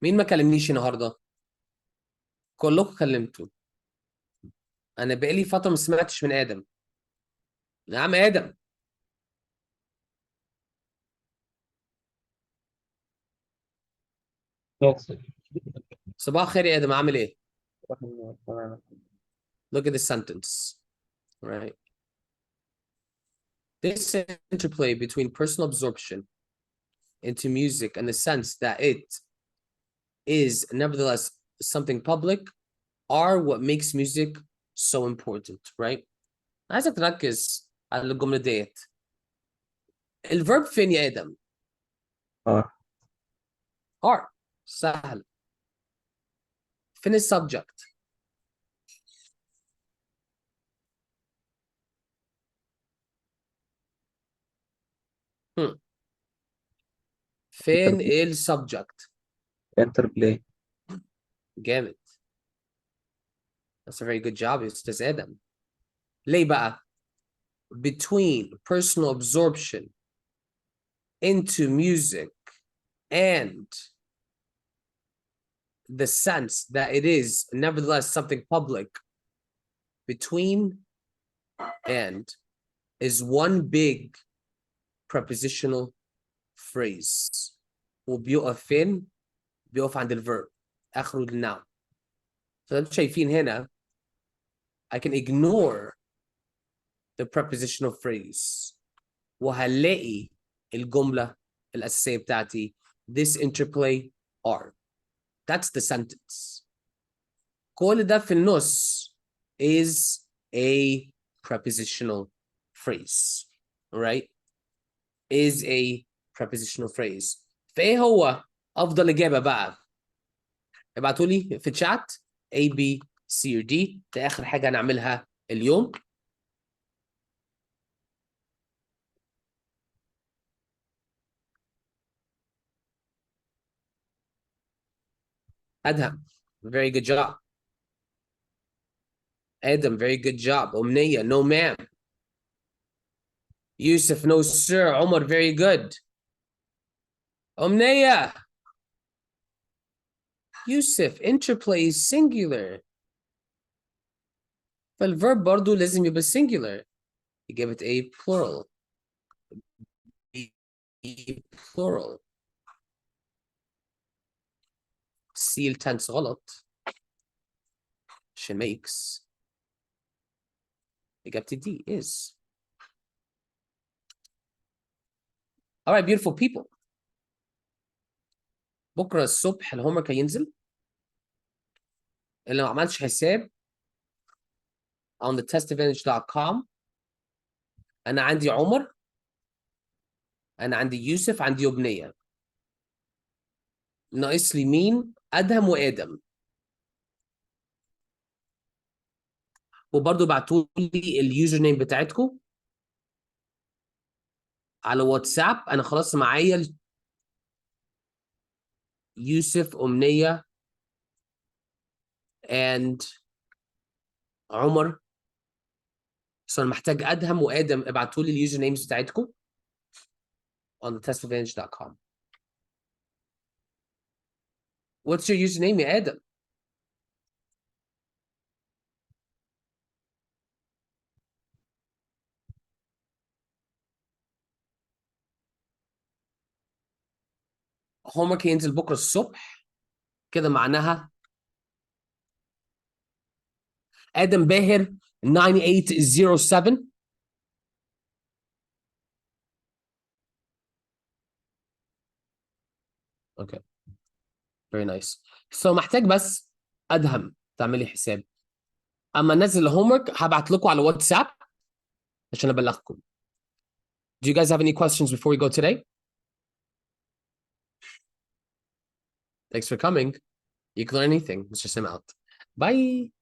مين ما كلمنيش النهارده؟ كلكم كلمتوا. انا بقالي فتره ما سمعتش من ادم. يا عم ادم. Yes. صباح الخير يا ادم، عامل ايه؟ تمام. Look at this sentence, right? This interplay between personal absorption into music and the sense that it is nevertheless something public are what makes music so important, right? عايزك تركز على الجملة ديت. الverb فين يا آدم؟ Are. are. سهل. فين السبجكت؟ فين السبجكت؟ Interplay. جامد. That's a very good job يا أستاذ آدم. ليه بقى؟ Between personal absorption into music and the sense that it is nevertheless something public, between and is one big prepositional phrase. وبيقف فين؟ بيقف عند الverb. آخره الnoun. فانتوا شايفين هنا I can ignore the prepositional phrase وهنلاقي الجملة الأساسية بتاعتي this interplay are. That's the sentence. كل ده في النص is a prepositional phrase, right? Is a prepositional phrase. فايه هو افضل اجابه بقى؟ ابعتوا لي في الشات A B C or D. ده اخر حاجه هنعملها اليوم. ادهم very good job. Adam very good job. أمنية no ma'am. Yusuf no sir. Omar very good. أمنية. Yusuf interplay is singular. فالverb برضو لازم يبقى singular. إجابة A plural. B plural. C التنس غلط. She makes. إجابتي D is. All right, beautiful people. بكرة الصبح الهومورك هينزل. اللي ما عملش حساب on the testadvantage.com. أنا عندي عمر. أنا عندي يوسف. عندي أبنية. ناقص لي مين؟ أدهم وآدم. وبرضه ابعتوا لي اليوزر نيم بتاعتكم على واتساب. أنا خلاص معايا يوسف أمنية and عمر. بس أنا محتاج أدهم وآدم. ابعتوا لي اليوزر نيمز بتاعتكم on the testadvantage.com. What's your username يا آدم؟ homework ينزل بكرة الصبح كده معناها آدم باهر 9807. اوكي very nice. So محتاج بس أدهم تعملي حساب. أما نزل الهومورك هبعت لكم على واتساب عشان أبلغكم. Do you guys have any questions before we go today? Thanks for coming. You can learn anything. Mr. Sim out. Bye.